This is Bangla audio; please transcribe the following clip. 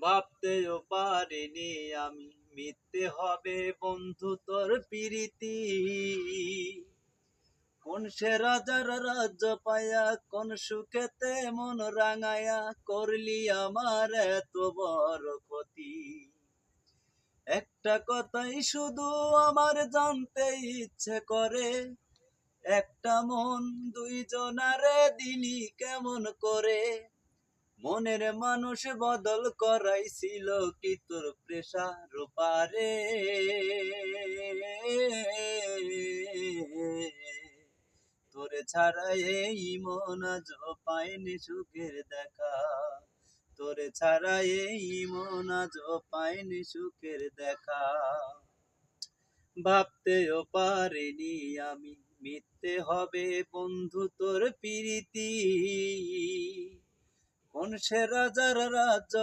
ভাবতেও পারিনি আমি মিথ্যে হবে বন্ধু তোর প্রীতি। কোন সে রাজার রাজ্য পায়া কোন সুখেতে মন রাঙায়া করলি আমার এত বড় ক্ষতি। একটা কথাই শুধু আমার জানতে ইচ্ছে করে, একটা মন দুইজনারে দিলি কেমন করে? মনের মানুষ বদল করাইছিল কি তোর প্রেসার পারে? তোরে ছাড়া এই মন আজ পায়নি সুখের দেখা, তোরে ছাড়া এই মন আজ পায়নি সুখের দেখা। ভাবতেও পারিনি আমি মিথ্যে হবে বন্ধু তোর প্রীতি। কোন সে রাজার রাজ্য